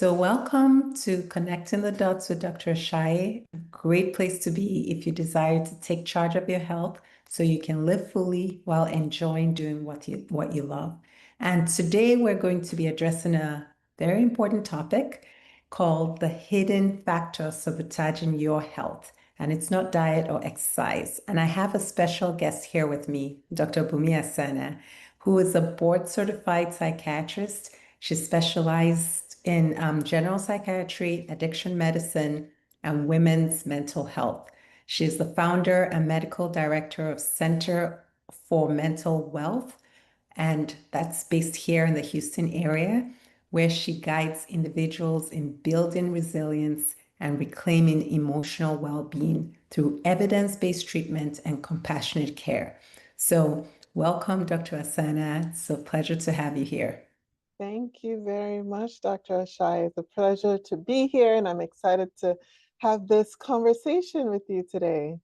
So, welcome to Connecting the Dots with Dr. Ashaye. A great place to be if you desire to take charge of your health so you can live fully while enjoying doing what you love. And today we're going to be addressing a very important topic called the hidden factor sabotaging your health. And it's not diet or exercise. And I have a special guest here with me, Dr. Bunmi Asana, who is a board certified psychiatrist. She specialized in general psychiatry, addiction medicine, and women's mental health. She's the founder and medical director of Center for Mental Wealth, and that's based here in the Houston area, where she guides individuals in building resilience and reclaiming emotional well-being through evidence-based treatment and compassionate care. So, welcome, Dr. Asana. It's a pleasure to have you here. Thank you very much, Dr. Ashaye. It's a pleasure to be here, and I'm excited to have this conversation with you today.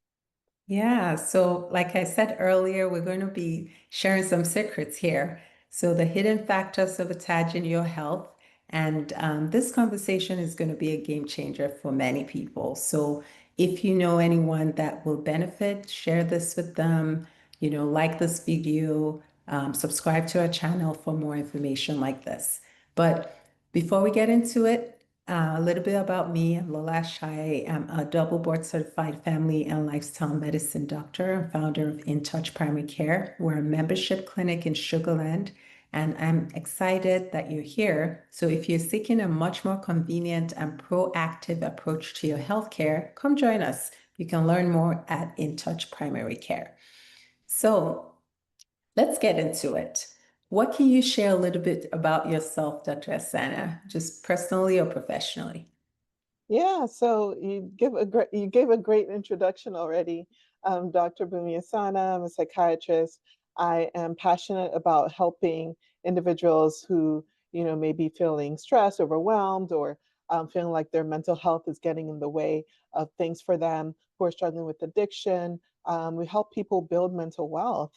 Yeah, so like I said earlier, we're going to be sharing some secrets here. So, the hidden factors of sabotaging your health. And this conversation is going to be a game changer for many people. So, if you know anyone that will benefit, share this with them, like this video, subscribe to our channel for more information like this. But before we get into it, a little bit about me. I'm Lola Ashaye. I'm a double board certified family and lifestyle medicine doctor and founder of InTouch Primary Care. We're a membership clinic in Sugar Land, and I'm excited that you're here. So if you're seeking a much more convenient and proactive approach to your healthcare, come join us. You can learn more at InTouch Primary Care. So let's get into it. What can you share a little bit about yourself, Dr. Asana, just personally or professionally? Yeah, so you gave a great introduction already. Dr. Bunmi Asana, I'm a psychiatrist. I am passionate about helping individuals who, may be feeling stressed, overwhelmed, or feeling like their mental health is getting in the way of things for them, who are struggling with addiction. We help people build mental wealth,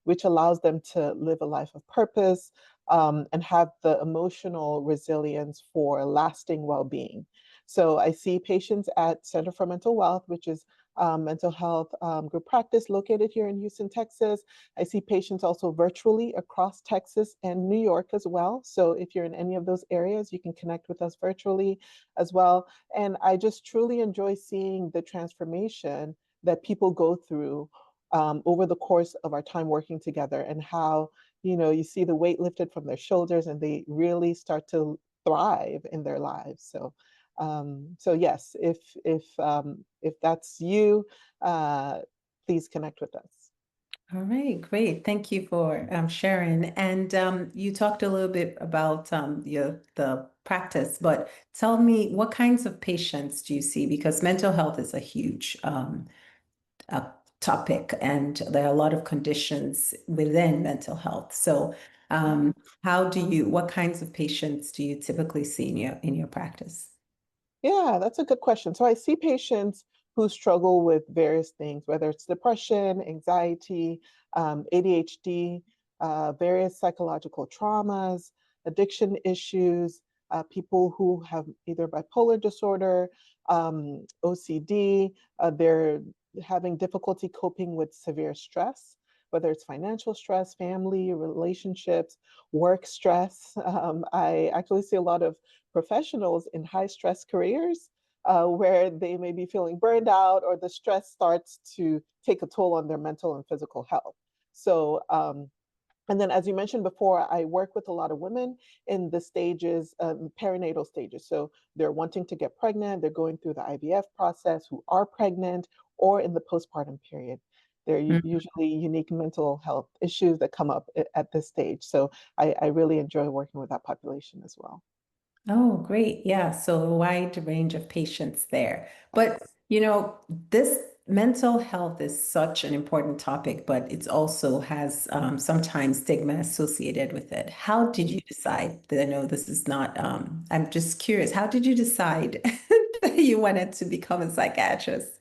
which allows them to live a life of purpose, and have the emotional resilience for lasting well-being. So I see patients at Center for Mental Wealth, which is mental health group practice located here in Houston, Texas. I see patients also virtually across Texas and New York as well. So if you're in any of those areas, you can connect with us virtually as well. And I just truly enjoy seeing the transformation that people go through over the course of our time working together, and how, you see the weight lifted from their shoulders and they really start to thrive in their lives. So yes, if that's you, please connect with us. All right, great. Thank you for sharing. And you talked a little bit about the practice, but tell me what kinds of patients do you see? Because mental health is a huge uh, topic, and there are a lot of conditions within mental health. So, um, what kinds of patients do you typically see in your practice? Yeah, that's a good question. So I see patients who struggle with various things, whether it's depression, anxiety, ADHD, various psychological traumas, addiction issues, people who have either bipolar disorder, OCD, they're having difficulty coping with severe stress, whether it's financial stress, family, relationships, work stress. I actually see a lot of professionals in high stress careers where they may be feeling burned out, or the stress starts to take a toll on their mental and physical health. So, and then, as you mentioned before, I work with a lot of women in the stages, perinatal stages. So they're wanting to get pregnant, they're going through the IVF process, who are pregnant, or in the postpartum period. There are usually unique mental health issues that come up at this stage. So I really enjoy working with that population as well. Oh, great. Yeah. So a wide range of patients there. But, this mental health is such an important topic, but it also has sometimes stigma associated with it. How did you decide that? I know this is not, I'm just curious, how did you decide that you wanted to become a psychiatrist?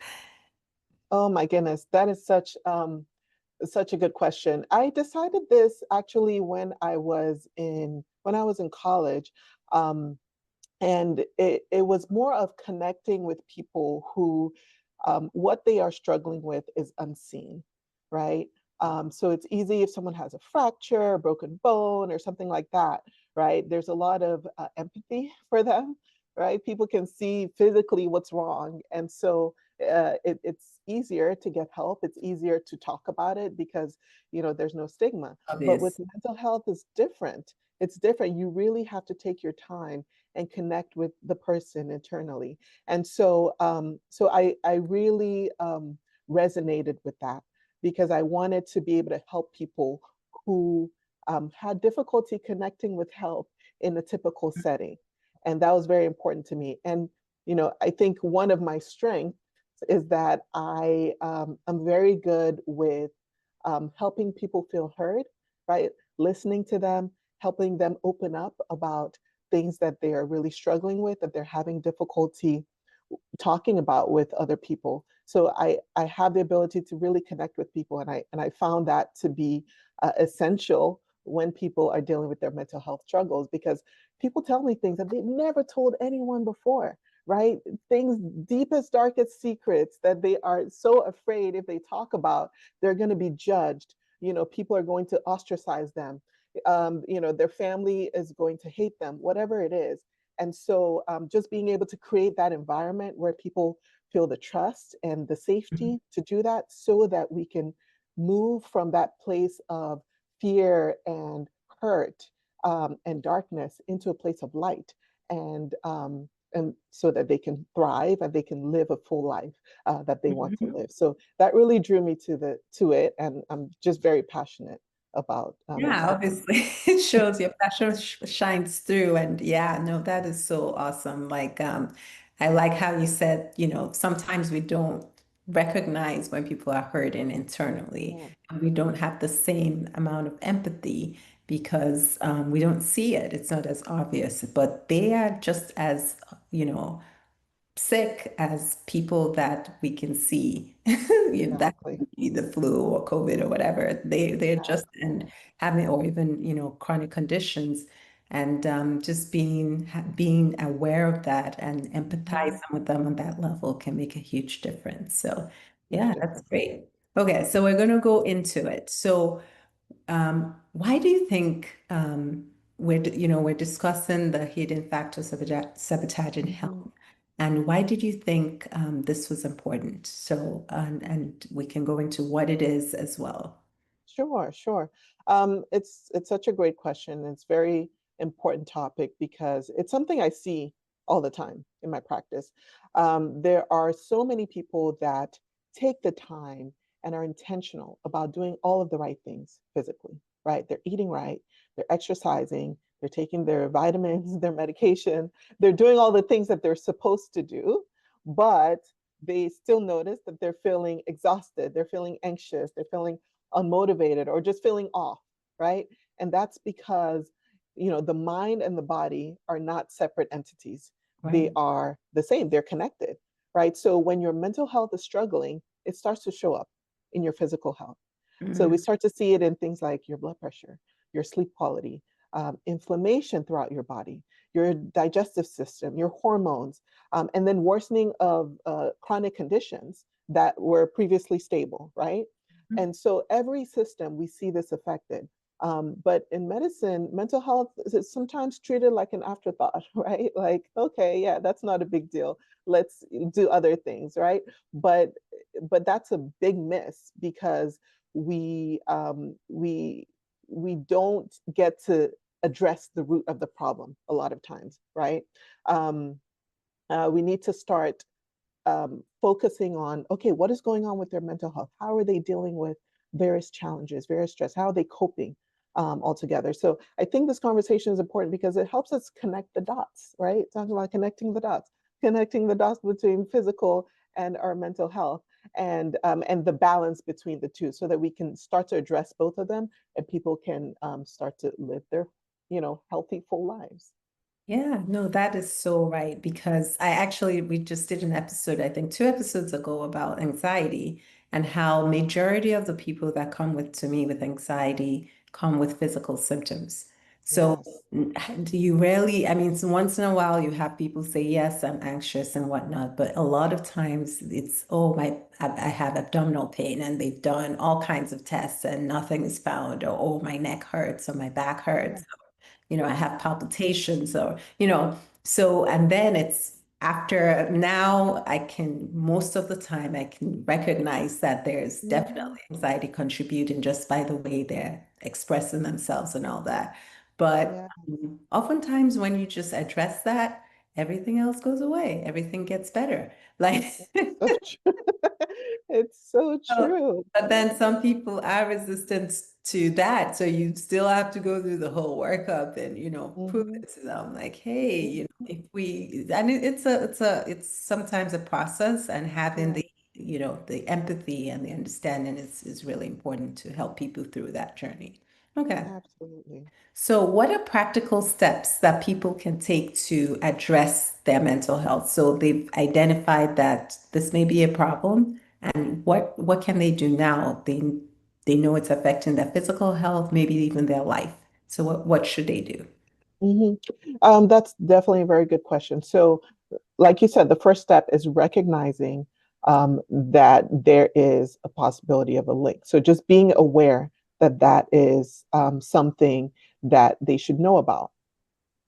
Oh my goodness, that is such a good question. I decided this actually when I was in college. Um, And it was more of connecting with people who what they are struggling with is unseen, right? So it's easy if someone has a fracture, a broken bone, or something like that, right? There's a lot of empathy for them, right? People can see physically what's wrong. And so it's easier to get help. It's easier to talk about it because, there's no stigma. But with Obvious. mental health, it's different. It's different. You really have to take your time and connect with the person internally. And so I really resonated with that because I wanted to be able to help people who had difficulty connecting with help in a typical setting. And that was very important to me. And, I think one of my strengths is that I'm very good with helping people feel heard, right? Listening to them, helping them open up about things that they are really struggling with, that they're having difficulty talking about with other people. So I have the ability to really connect with people, and I found that to be essential when people are dealing with their mental health struggles because people tell me things that they've never told anyone before, right? Things, deepest, darkest secrets that they are so afraid if they talk about, they're going to be judged. People are going to ostracize them. Their family is going to hate them, whatever it is. And so just being able to create that environment where people feel the trust and the safety to do that so that we can move from that place of fear and hurt and darkness into a place of light and so that they can thrive and they can live a full life that they want to Mhm. live. So that really drew me to it, and I'm just very passionate about Yeah, helping. obviously it shows your passion shines through. And yeah, no, that is so awesome. Like, I like how you said, sometimes we don't recognize when people are hurting internally, Yeah, and we don't have the same amount of empathy because we don't see it. It's not as obvious, but they are just as, you know, sick as people that we can see. That exactly. could be the flu or COVID or whatever. They're just Exactly. and having or even chronic conditions, and just being aware of that and Mhm. empathizing with them on that level can make a huge difference. So Huge yeah, that's difference. great. Okay, so we're gonna go into it. So why do you think we're discussing the hidden factors of sabotage in Mhm. health, and why did you think this was important? So, and we can go into what it is as well. Sure, sure. It's such a great question. It's very important topic because it's something I see all the time in my practice. There are so many people that take the time and are intentional about doing all of the right things physically, right? They're eating right, they're exercising, they're taking their vitamins, their medication, they're doing all the things that they're supposed to do, but they still notice that they're feeling exhausted, they're feeling anxious, they're feeling unmotivated or just feeling off, right? And that's because, the mind and the body are not separate entities. They Right. are the same, they're connected, right? So when your mental health is struggling, it starts to show up in your physical health. So we Mm, start to see it in things like your blood pressure, your sleep quality, inflammation throughout your body, your digestive system, your hormones, and then worsening of chronic conditions that were previously stable, right? And so every system we see this affected. But in medicine, mental health is sometimes treated like an afterthought, right? Like, okay, yeah, that's not a big deal. Let's do other things, right? But but that's a big miss because we um, we we don't get to address the root of the problem a lot of times, right? Um, we need to start focusing on, okay, what is going on with their mental health? How are they dealing with various challenges, various stress? How are they coping altogether? So I think this conversation is important because it helps us connect the dots, right? Talking about connecting the dots between physical and our mental health, and the balance between the two, so that we can start to address both of them, and people can start to live their, healthy, full lives. yeah, no, that is so right because we just did an episode, I think 2 episodes ago about anxiety and how majority of the people that come to me with anxiety come with physical symptoms. So Yes. do you really, I mean, so once in a while you have people say, yes, I'm anxious and whatnot, but a lot of times it's, oh, I have abdominal pain and they've done all kinds of tests and nothing is found, or oh, my neck hurts or my back Yeah. hurts, I have palpitations so, and then it's after now I can, most of the time, I can recognize that there's Hmm. definitely anxiety contributing just by the way they're expressing themselves and all that. But Yeah. oftentimes when you just address that, everything else goes away, everything gets better. Like, So true. It's so Oh, true. but then some people are resistant to that. So you still have to go through the whole workup and, prove Hmm. it to them. Like, hey, Hmm. if we, and it's sometimes a process, and having Yeah, the empathy and the understanding is really important to help people through that journey. Okay. absolutely. So, what are practical steps that people can take to address their mental health? So they've identified that this may be a problem, and what can they do now? They know it's affecting their physical health, maybe even their life. So what should they do? Hmm. That's definitely a very good question. So, like you said, the first step is recognizing that there is a possibility of a link. So, just being aware that that is something that they should know about.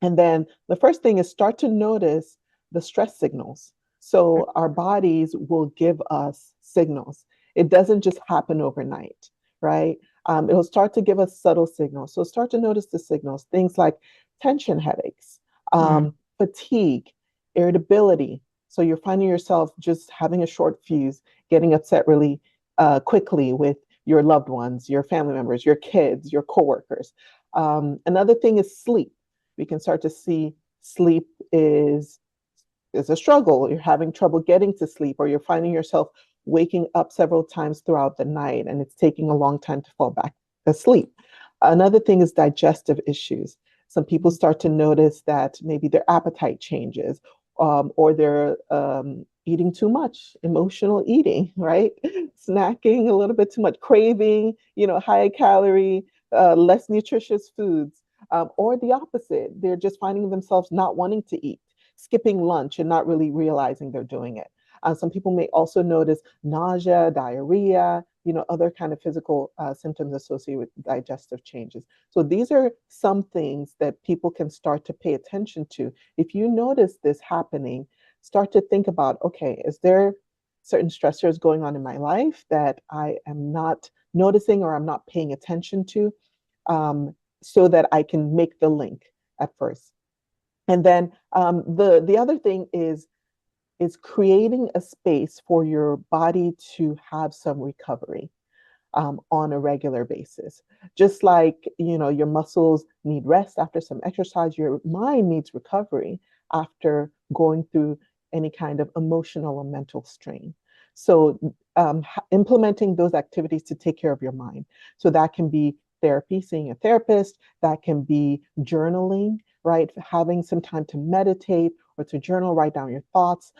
And then the first thing is start to notice the stress signals. So our bodies will give us signals. It doesn't just happen overnight, right? It'll start to give us subtle signals. So start to notice the signals, things like tension headaches, Mm, fatigue, irritability. So you're finding yourself just having a short fuse, getting upset really quickly with your loved ones, your family members, your kids, your coworkers. Another thing is sleep. We can start to see sleep is a struggle. You're having trouble getting to sleep, or you're finding yourself waking up several times throughout the night and it's taking a long time to fall back asleep. Another thing is digestive issues. Some people start to notice that maybe their appetite changes, or they're eating too much, emotional eating, right? Snacking a little bit too much, craving, high calorie, less nutritious foods, or the opposite. They're just finding themselves not wanting to eat, skipping lunch and not really realizing they're doing it. Some people may also notice nausea, diarrhea, other kind of physical symptoms associated with digestive changes. So these are some things that people can start to pay attention to. If you notice this happening, start to think about, okay, is there certain stressors going on in my life that I am not noticing or I'm not paying attention to, so that I can make the link at first. And then the other thing is creating a space for your body to have some recovery on a regular basis. Just like your muscles need rest after some exercise, your mind needs recovery after going through any kind of emotional or mental strain. So implementing those activities to take care of your mind. So that can be therapy, seeing a therapist, that can be journaling, right? Having some time to meditate or to journal, write down your thoughts,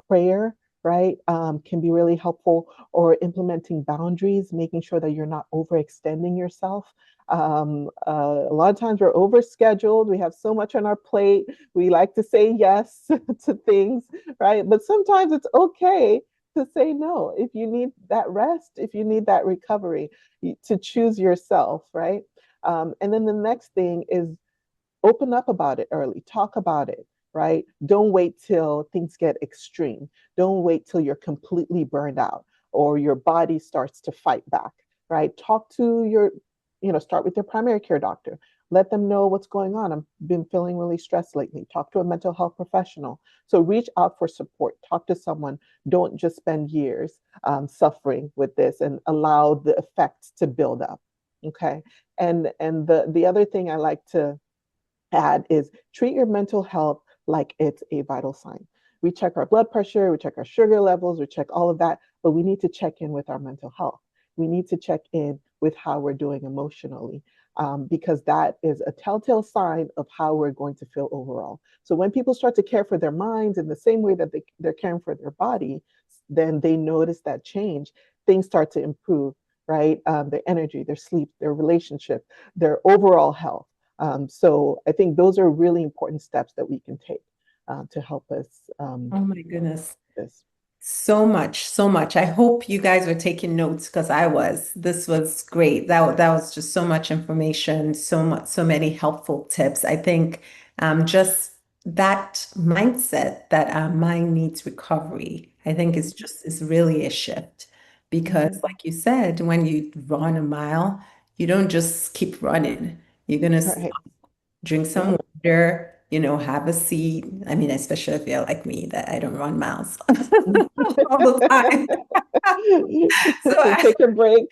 prayer, right, can be really helpful, or implementing boundaries, making sure that you're not overextending yourself. A lot of times we're overscheduled. We have so much on our plate. We like to say yes to things, right? But sometimes it's okay to say no if you need that rest, if you need that recovery, to choose yourself, right? And then the next thing is open up about it early, talk about it, right? Don't wait till things get extreme. Don't wait till you're completely burned out or your body starts to fight back, right? Talk to start with your primary care doctor. Let them know what's going on. I've been feeling really stressed lately. Talk to a mental health professional. So reach out for support. Talk to someone. Don't just spend years suffering with this and allow the effects to build up. Okay. And the other thing I like to add is treat your mental health like it's a vital sign. We check our blood pressure, we check our sugar levels, we check all of that, but we need to check in with our mental health. We need to check in with how we're doing emotionally, because that is a telltale sign of how we're going to feel overall. So when people start to care for their minds in the same way that they're caring for their body, then they notice that change. Things start to improve, right? Their energy, their sleep, their relationship, their overall health. So I think those are really important steps that we can take to help us Oh my goodness. this. So much, so much. I hope you guys were taking notes because I was. This was great. That was just so much information, so much, so many helpful tips. I think just that mindset that our mind needs recovery, I think is really a shift. Mm-hmm. Because like you said, when you run a mile, you don't just keep running. You're gonna Right. drink some Yep. water, have a seat. I mean, especially if you're like me, that I don't run miles all the time. So Take a break.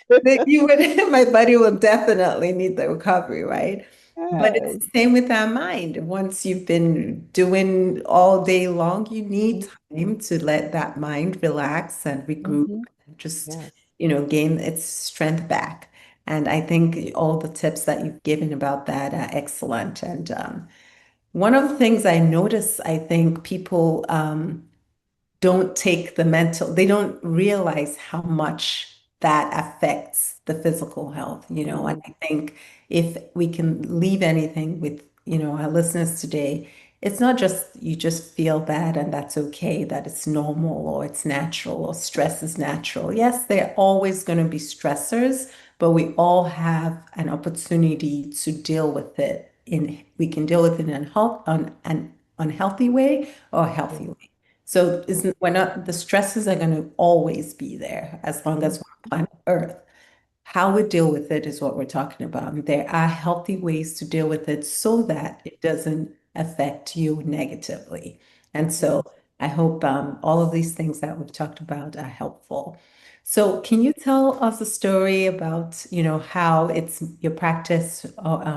you would, my body will definitely need the recovery, right? But it's Yes. the same with our mind. Once you've been doing all day long, you need Mhm. time to let that mind relax and regroup Mhm. and just, Yes. gain its strength back. And I think all the tips that you've given about that are excellent. And one of the things I notice, I think people don't take they don't realize how much that affects the physical health, and Mhm. I think if we can leave anything with, our listeners today, it's not just you just feel bad and that's okay, that it's normal or it's natural or stress is natural. Yes, there are always going to be stressors, but we all have an opportunity to deal with it we can deal with it in an unhealthy way or a healthy Yeah. way. So Yeah. isn't we're not the stresses are going to always be there as long as Mhm. we're on planet Earth. How we deal with it is what we're talking about. And there are healthy ways to deal with it so that it doesn't affect you negatively. And so Yes. I hope all of these things that we've talked about are helpful. So can you tell us a story about, how it's your practice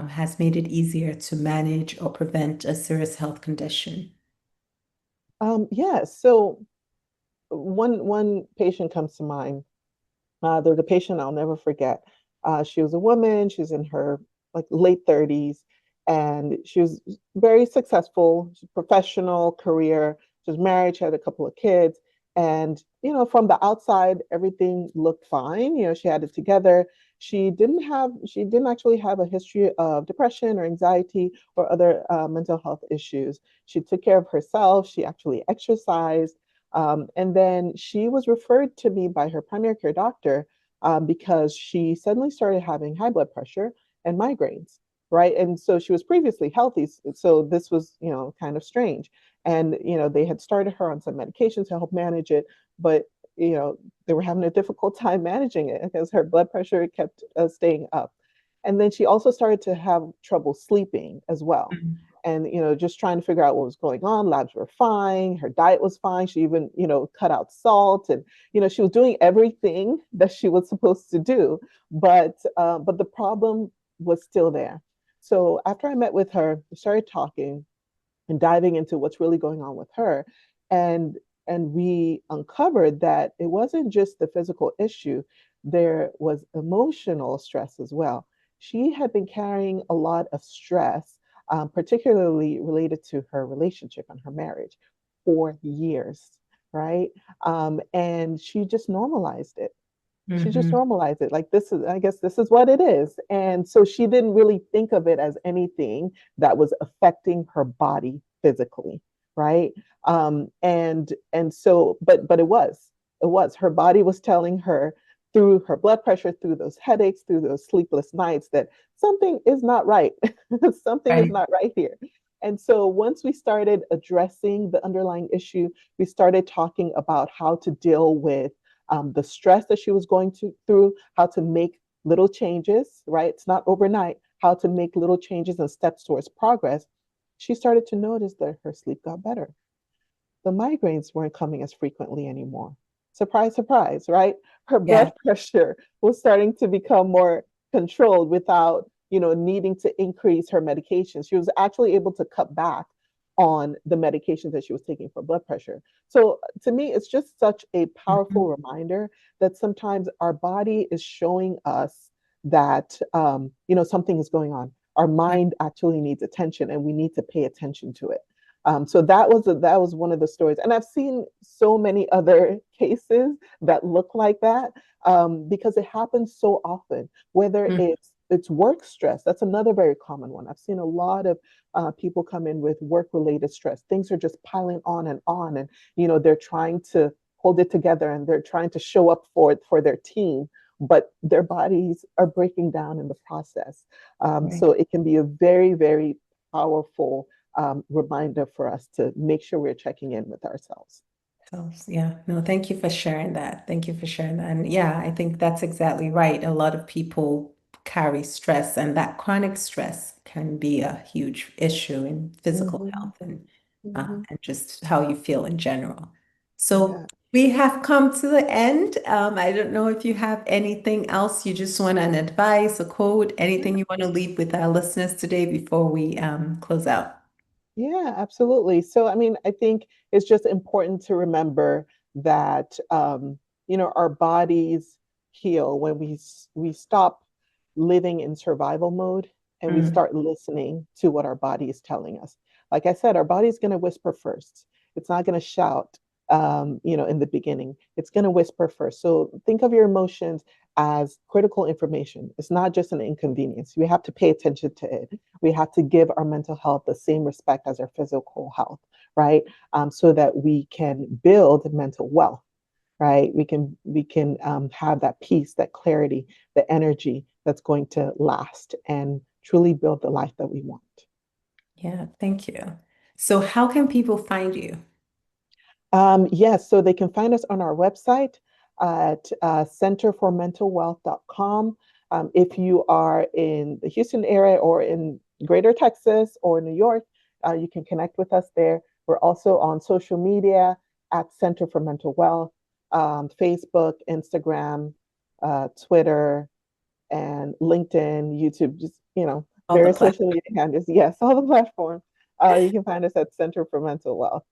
has made it easier to manage or prevent a serious health condition? Yes. So one patient comes to mind. There's a patient I'll never forget. She was a woman. She's in her like late 30s, and she was very successful, professional career. She was married. She had a couple of kids, and from the outside, everything looked fine. She had it together. She didn't actually have a history of depression or anxiety or other mental health issues. She took care of herself. She actually exercised. And then she was referred to me by her primary care doctor because she suddenly started having high blood pressure and migraines, right? And so she was previously healthy, so this was, kind of strange. And they had started her on some medications to help manage it, but you know, they were having a difficult time managing it because her blood pressure kept staying up. And then she also started to have trouble sleeping as well. And just trying to figure out what was going on. Labs were fine, her diet was fine. She even cut out salt, and she was doing everything that she was supposed to do, but the problem was still there. So after I met with her, we started talking and diving into what's really going on with her, and we uncovered that it wasn't just the physical issue, there was emotional stress as well. She had been carrying a lot of stress, particularly related to her relationship and her marriage for years, right? And she just normalized it. She just Hmm. normalized it. Like, this is, I guess this is what it is. And so she didn't really think of it as anything that was affecting her body physically, right? And so, but it was her body was telling her through her blood pressure, through those headaches, through those sleepless nights, that something is not right. Something is Right. not right here. And so once we started addressing the underlying issue, we started talking about how to deal with the stress that she was through, how to make little changes, right? It's not overnight, how to make little changes and steps towards progress. She started to notice that her sleep got better. The migraines weren't coming as frequently anymore. Surprise, surprise, right? Her Yeah. blood pressure was starting to become more controlled without, needing to increase her medications. She was actually able to cut back on the medications that she was taking for blood pressure. So to me, it's just such a Mhm. powerful reminder that sometimes our body is showing us that, something is going on. Our Right. mind actually needs attention, and we need to pay attention to it. So that was one of the stories, and I've seen so many other cases that look like that, because it happens so often. Whether Mhm. it's it's work stress. That's another very common one. I've seen a lot of people come in with work-related stress. Things are just piling on, and they're trying to hold it together and they're trying to show up for their team, but their bodies are breaking down in the process. Right. So it can be a very, very powerful reminder for us to make sure we're checking in with ourselves. So, yeah, no, thank you for sharing that. Thank you for sharing that. And yeah, I think that's exactly right. A lot of people carry stress, and that chronic stress can be a huge issue in physical Hmm. health Hmm. and just how you feel in general. So Yeah. we have come to the end. I don't know if you have anything else you just want an advice, a quote, anything you want to leave with our listeners today before we close out. Yeah, absolutely. So, I mean, I think it's just important to remember that our bodies heal when we stop living in survival mode and we Mm, start listening to what our body is telling us. Like I said, our body's going to whisper first. It's not going to shout, in the beginning. It's going to whisper first. So think of your emotions as critical information. It's not just an inconvenience. We have to pay attention to it. We have to give our mental health the same respect as our physical health, right? So that we can build mental wealth, right? We can have that peace, that clarity, the energy that's going to last and truly build the life that we want. yeah, thank you. So how can people find you? Yes, so they can find us on our website at centerformentalwealth.com. If you are in the Houston area or in Greater Texas or New York, you can connect with us there. We're also on social media at Center for Mental Wealth, Facebook, Instagram, Twitter, and LinkedIn, YouTube, just, All the various platforms. social media handles. Yes, all the platforms. You can find us at Center for Mental Wealth.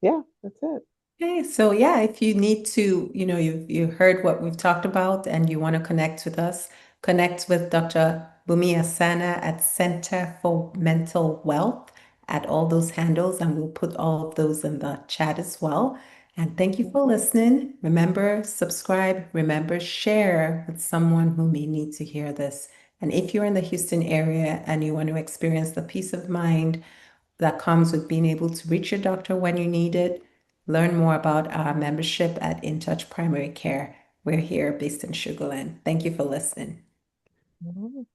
Yeah, that's it. Okay, so yeah, if you need to, you heard what we've talked about and you want to connect with us, connect with Dr. Bunmi Asana at Center for Mental Wealth at all those handles, and we'll put all of those in the chat as well. And thank you for listening. Remember, subscribe, remember, share with someone who may need to hear this. And if you're in the Houston area and you want to experience the peace of mind that comes with being able to reach your doctor when you need it, learn more about our membership at InTouch Primary Care. We're here based in Sugar Land. Thank you for listening. Mhm.